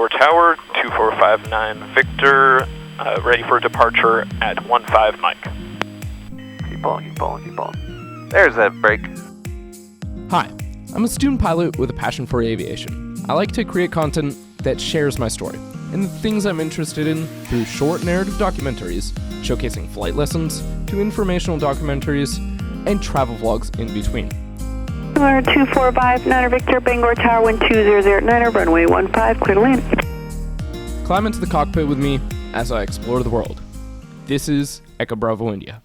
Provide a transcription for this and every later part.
Bangor Tower, 2459 Victor, ready for departure at 15 Mike. Keep pulling. There's that break. Hi, I'm a student pilot with a passion for aviation. I like to create content that shares my story and the things I'm interested in through short narrative documentaries, showcasing flight lessons, to informational documentaries, and travel vlogs in between. 2459 Victor, Bangor Tower, wind 2009, runway 15, clear to land. Climb into the cockpit with me as I explore the world. This is Echo Bravo India.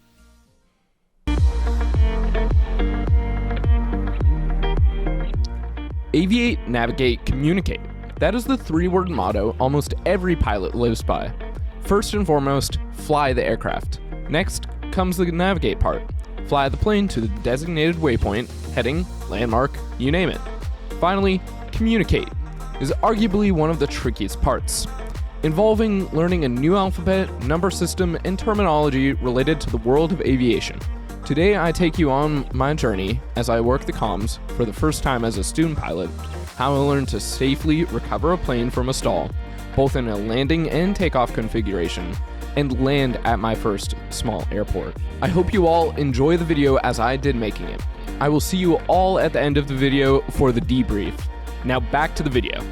Aviate, navigate, communicate. That is the three-word motto almost every pilot lives by. First and foremost, fly the aircraft. Next comes the navigate part. Fly the plane to the designated waypoint, heading, landmark, you name it. Finally, communicate is arguably one of the trickiest parts, involving learning a new alphabet, number system, and terminology related to the world of aviation. Today I take you on my journey as I work the comms for the first time as a student pilot, how I learned to safely recover a plane from a stall, both in a landing and takeoff configuration, and land at my first small airport. I hope you all enjoy the video as I did making it. I will see you all at the end of the video for the debrief. Now back to the video.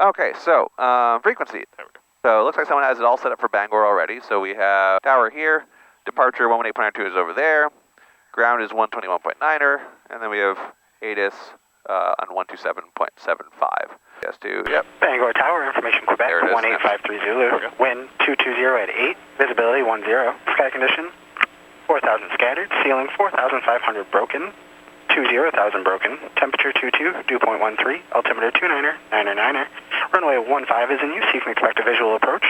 Okay, so frequency. So it looks like someone has it all set up for Bangor already. So we have tower here, departure 118.2 is over there, ground is 121.9er, and then we have ATIS on 127.75. Yes, to, yep. Bangor Tower, information Quebec, 1853 Zulu, wind 220 at 8, visibility 10, sky condition 4,000 scattered, ceiling 4,500 broken, 20,000 broken, temperature 22, dew point 13, altimeter 29er, 9er, runway 15 is in use, you can expect a visual approach.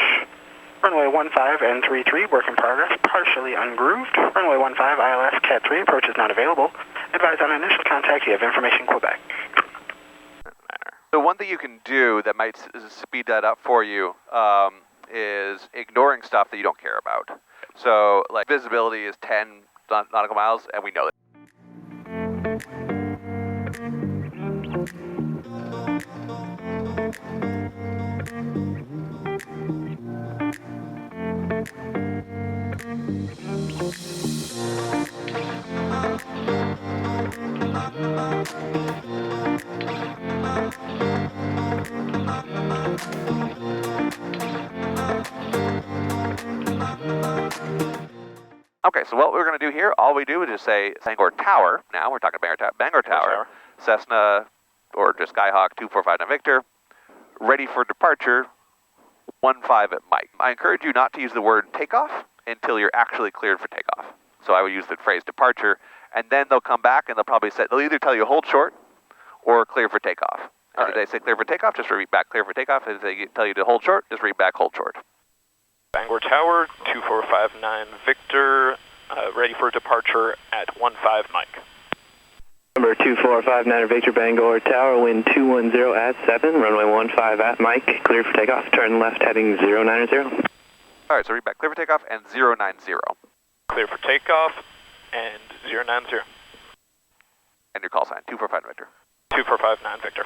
Runway 15 and 33, work in progress, partially ungrooved. Runway 15, ILS, Cat 3, approach is not available. Advise on initial contact, you have information Quebec. So one thing you can do that might speed that up for you is ignoring stuff that you don't care about. So like visibility is 10 nautical miles, and we know that. Okay, so what we're going to do here, all we do is just say Bangor Tower. Now we're talking Bangor Tower, Cessna, or just Skyhawk 2459 Victor, ready for departure, 15 at Mike. I encourage you not to use the word takeoff until you're actually cleared for takeoff. So I would use the phrase departure, and then they'll come back and they'll either tell you hold short or clear for takeoff. And if they say clear for takeoff, just read back clear for takeoff. If they tell you to hold short, just read back hold short. Bangor Tower, 2459 Victor, ready for departure at 15 Mike. Number 2459 Victor, Bangor Tower, wind 210 at 7, runway 15 at Mike, clear for takeoff, turn left heading 090. Alright, so read back clear for takeoff and 090. Clear for takeoff and 090. And your call sign, 2459 Victor. 2459 Victor.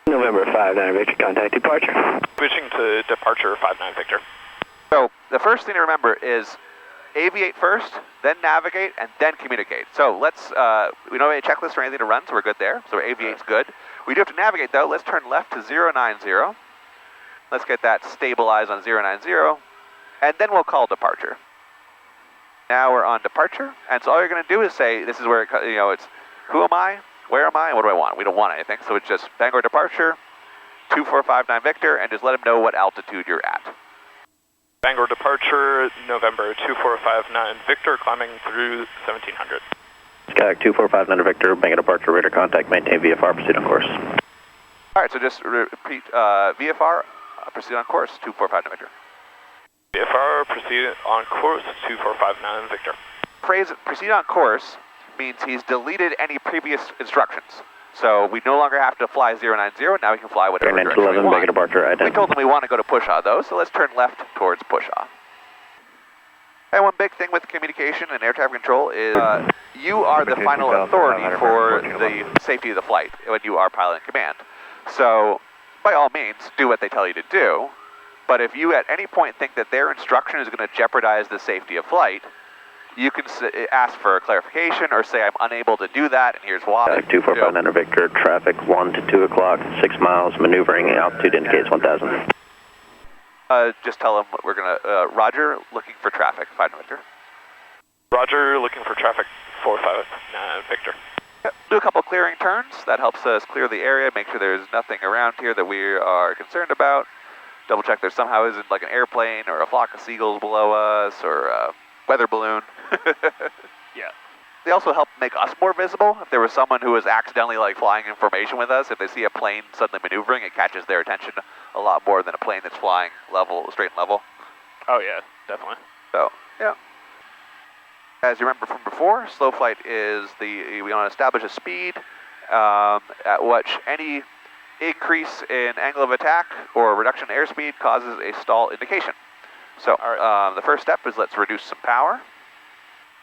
November 59 Victor, contact departure. Switching to departure 59 Victor. So the first thing to remember is aviate first, then navigate, and then communicate. So let's, we don't have any checklist or anything to run, so we're good there. So aviate's good. We do have to navigate though. Let's turn left to 090. Let's get that stabilized on 090, and then we'll call departure. Now we're on departure, and so all you're going to do is say, this is where it, it's who am I, where am I, and what do I want? We don't want anything, so it's just Bangor departure, 2459 Victor, and just let him know what altitude you're at. Bangor departure, November 2459 Victor, climbing through 1700. Skyhawk 2459 Victor, Bangor departure, radar contact, maintain VFR, proceed on course. All right, so just repeat VFR, proceed on course, 2459 Victor. VFR, proceed on course, 2459 Victor. Phrase proceed on course means he's deleted any previous instructions. So we no longer have to fly 090, now we can fly whatever direction we want. Bangor departure, We told them we want to go to Pushaw though, so let's turn left towards Pushaw. And one big thing with communication and air traffic control is you are the final authority for the safety of the flight when you are pilot in command. So by all means, do what they tell you to do. But if you at any point think that their instruction is going to jeopardize the safety of flight, you can ask for clarification or say I'm unable to do that and here's why. 2459 Victor, traffic 1 to 2 o'clock, 6 miles, maneuvering, altitude indicates 1000. Just tell them we're going to, Roger, looking for traffic, 5 Victor. Roger, looking for traffic, 459 Victor. Yep. Do a couple clearing turns, that helps us clear the area, make sure there's nothing around here that we are concerned about. Double check there somehow isn't like an airplane or a flock of seagulls below us or a weather balloon. Yeah. They also help make us more visible. If there was someone who was accidentally like flying in formation with us, if they see a plane suddenly maneuvering, it catches their attention a lot more than a plane that's flying straight and level. Oh yeah, definitely. So, yeah. As you remember from before, slow flight is we want to establish a speed at which any increase in angle of attack or reduction in airspeed causes a stall indication. So the first step is let's reduce some power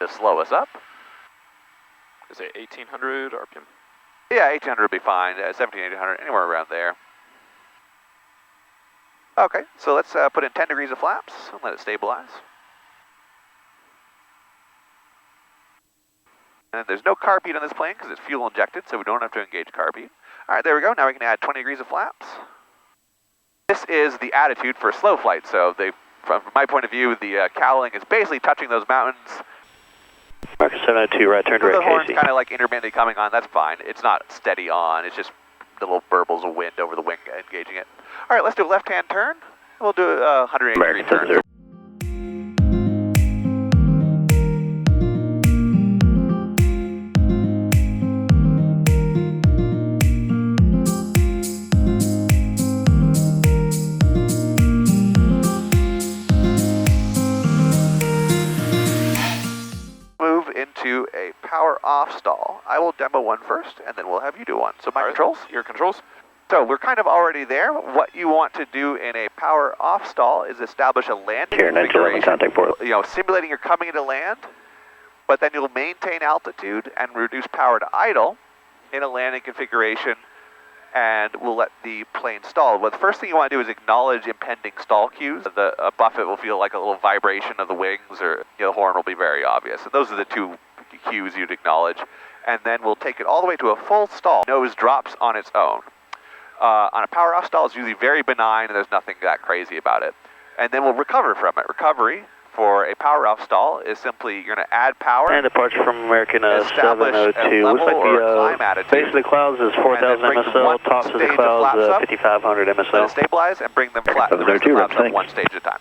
to slow us up. Is it 1800 RPM? Yeah, 1800 would be fine, 1700, anywhere around there. Okay, so let's put in 10 degrees of flaps and let it stabilize. And there's no carb heat on this plane because it's fuel injected, so we don't have to engage carb heat. All right, there we go. Now we can add 20 degrees of flaps. This is the attitude for slow flight. So from my point of view, the cowling is basically touching those mountains. Marcus 702, right turn direct The horn's KC. kind of like intermittently coming on. That's fine. It's not steady on. It's just little burbles of wind over the wing engaging it. All right, let's do a left-hand turn. We'll do a 180-degree turn. Into a power off stall. I will demo one first, and then we'll have you do one. So my controls? Your controls? So we're kind of already there. What you want to do in a power off stall is establish a landing configuration. Contact port. Simulating you're coming into land, but then you'll maintain altitude and reduce power to idle in a landing configuration, and we'll let the plane stall. Well, the first thing you want to do is acknowledge impending stall cues. A buffet will feel like a little vibration of the wings, or the horn will be very obvious. And those are the two cues you'd acknowledge. And then we'll take it all the way to a full stall. Nose drops on its own. On a power off stall, it's usually very benign, and there's nothing that crazy about it. And then we'll recover from it. Recovery for a power off stall is simply you're going to add power. And departure from American 702. Looks like the base of the clouds is 4,000 MSL, tops of the clouds 5,500 MSL. Let it stabilize and bring them flat. The rest of the flaps up one stage at a time.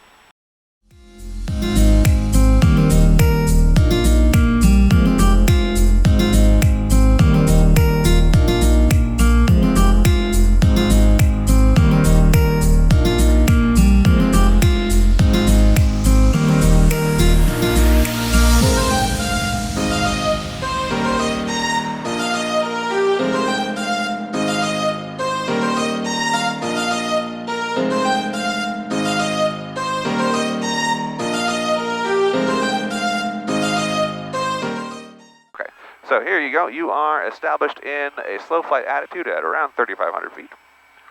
So here you go. You are established in a slow flight attitude at around 3,500 feet.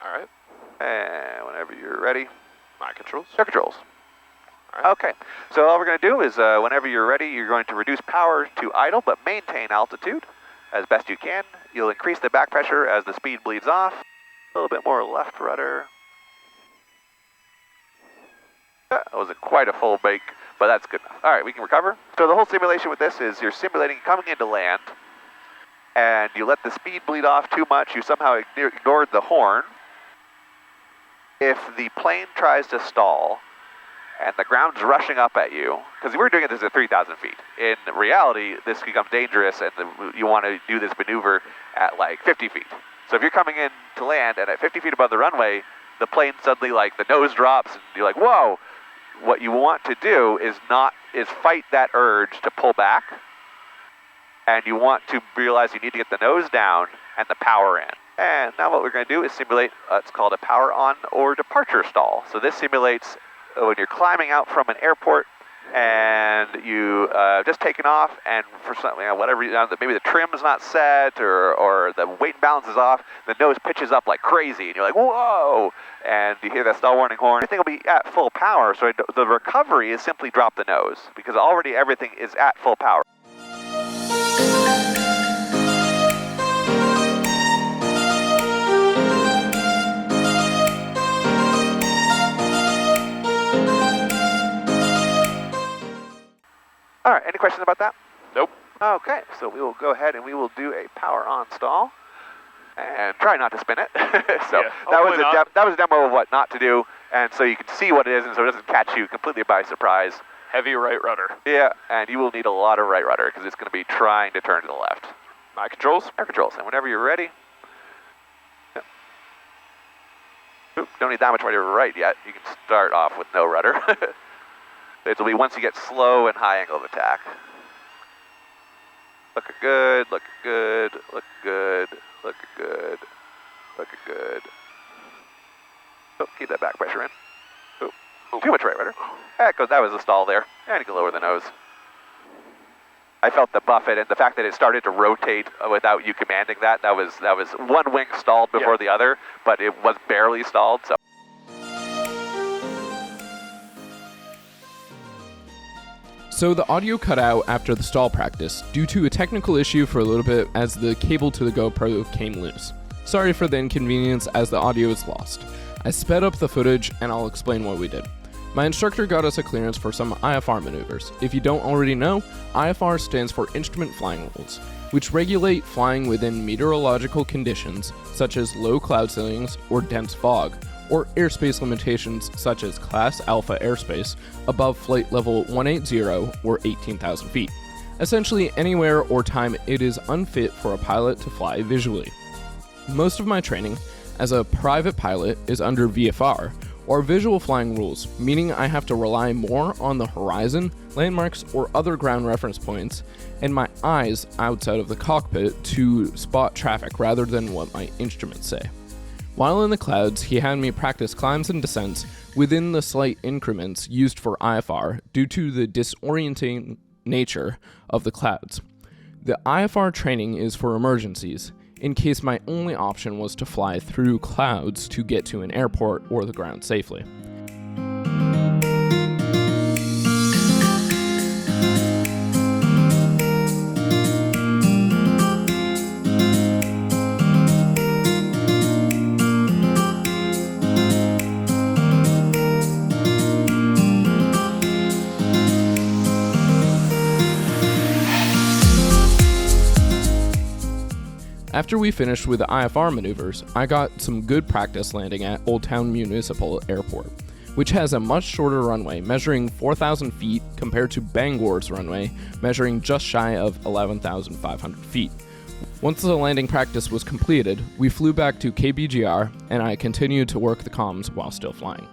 All right. And whenever you're ready, my controls. Your controls. All right. Okay. So all we're going to do is whenever you're ready, you're going to reduce power to idle, but maintain altitude as best you can. You'll increase the back pressure as the speed bleeds off. A little bit more left rudder. That was quite a full brake but that's good enough. All right, we can recover. So the whole simulation with this is you're simulating coming into land, and you let the speed bleed off too much. You somehow ignored the horn. If the plane tries to stall, and the ground's rushing up at you, because we're doing this at 3,000 feet. In reality, this becomes dangerous, and you want to do this maneuver at like 50 feet. So if you're coming in to land, and at 50 feet above the runway, the plane suddenly, like, the nose drops, and you're like, whoa! What you want to do is fight that urge to pull back, and you want to realize you need to get the nose down and the power in. And now what we're going to do is simulate what's called a power on or departure stall. So this simulates when you're climbing out from an airport and you just taken off, and for something, whatever reason, maybe the trim is not set or the weight and balance is off, the nose pitches up like crazy, and you're like, whoa! And you hear that stall warning horn. Everything will be at full power, so the recovery is simply drop the nose, because already everything is at full power. All right, any questions about that? Nope. Okay, so we will go ahead and we will do a power on stall and try not to spin it. So yeah, that was a demo of what not to do, and so you can see what it is, and so it doesn't catch you completely by surprise. Heavy right rudder. Yeah, and you will need a lot of right rudder because it's going to be trying to turn to the left. My controls? Air controls, and whenever you're ready. Yep. Oop, don't need that much right yet. You can start off with no rudder. It'll be once you get slow and high angle of attack. Looking good, looking good, looking good, looking good, looking good. Oh, keep that back pressure in. Oh, too much right rudder. That was a stall there. And you can lower the nose. I felt the buffet, and the fact that it started to rotate without you commanding that was one wing stalled before the other, but it was barely stalled, so. So the audio cut out after the stall practice due to a technical issue for a little bit as the cable to the GoPro came loose. Sorry for the inconvenience as the audio is lost. I sped up the footage and I'll explain what we did. My instructor got us a clearance for some IFR maneuvers. If you don't already know, IFR stands for Instrument Flying Rules, which regulate flying within meteorological conditions such as low cloud ceilings or dense fog, or airspace limitations such as Class Alpha airspace above flight level 180 or 18,000 feet. Essentially anywhere or time it is unfit for a pilot to fly visually. Most of my training as a private pilot is under VFR, or Visual Flying Rules, meaning I have to rely more on the horizon, landmarks, or other ground reference points, and my eyes outside of the cockpit to spot traffic rather than what my instruments say. While in the clouds, he had me practice climbs and descents within the slight increments used for IFR due to the disorienting nature of the clouds. The IFR training is for emergencies, in case my only option was to fly through clouds to get to an airport or the ground safely. After we finished with the IFR maneuvers, I got some good practice landing at Old Town Municipal Airport, which has a much shorter runway, measuring 4,000 feet compared to Bangor's runway, measuring just shy of 11,500 feet. Once the landing practice was completed, we flew back to KBGR, and I continued to work the comms while still flying.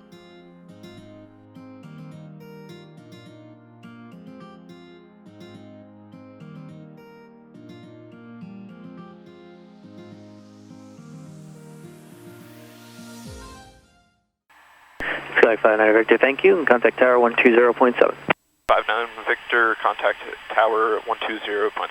Flight 59 Victor, thank you, and contact tower 120.7. 59 Victor, contact tower 120.7.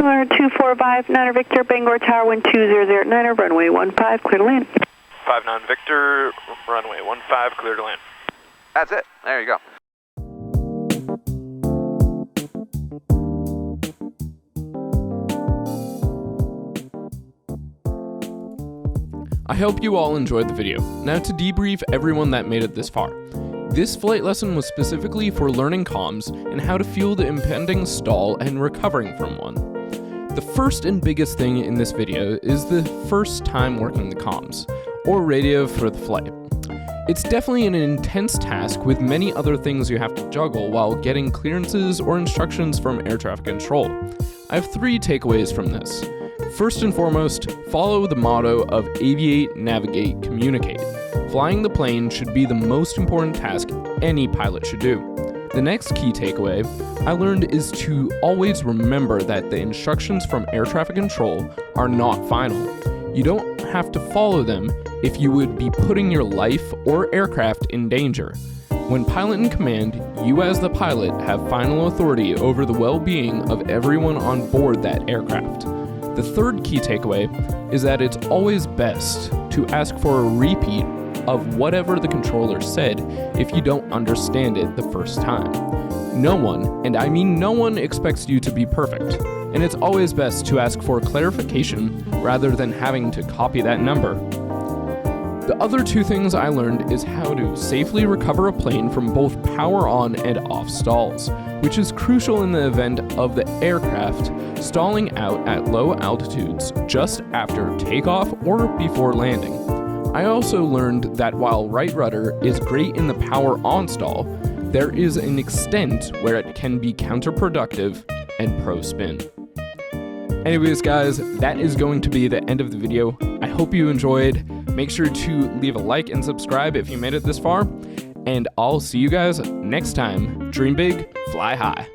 Runway 245, Niner Victor, Bangor Tower, wind 2009, runway 15, clear to land. 59 Victor, runway 15, clear to land. That's it. There you go. I hope you all enjoyed the video. Now to debrief everyone that made it this far. This flight lesson was specifically for learning comms and how to feel the impending stall and recovering from one. The first and biggest thing in this video is the first time working the comms, or radio for the flight. It's definitely an intense task with many other things you have to juggle while getting clearances or instructions from air traffic control. I have 3 takeaways from this. First and foremost, follow the motto of aviate, navigate, communicate. Flying the plane should be the most important task any pilot should do. The next key takeaway I learned is to always remember that the instructions from air traffic control are not final. You don't have to follow them if you would be putting your life or aircraft in danger. When pilot in command, you as the pilot have final authority over the well-being of everyone on board that aircraft. The third key takeaway is that it's always best to ask for a repeat of whatever the controller said if you don't understand it the first time. No one, and I mean no one, expects you to be perfect, and it's always best to ask for clarification rather than having to copy that number. The other 2 things I learned is how to safely recover a plane from both power on and off stalls, which is crucial in the event of the aircraft stalling out at low altitudes just after takeoff or before landing. I also learned that while right rudder is great in the power on stall, there is an extent where it can be counterproductive and pro spin. Anyways guys, that is going to be the end of the video. I hope you enjoyed. Make sure to leave a like and subscribe if you made it this far, and I'll see you guys next time. Dream big, fly high.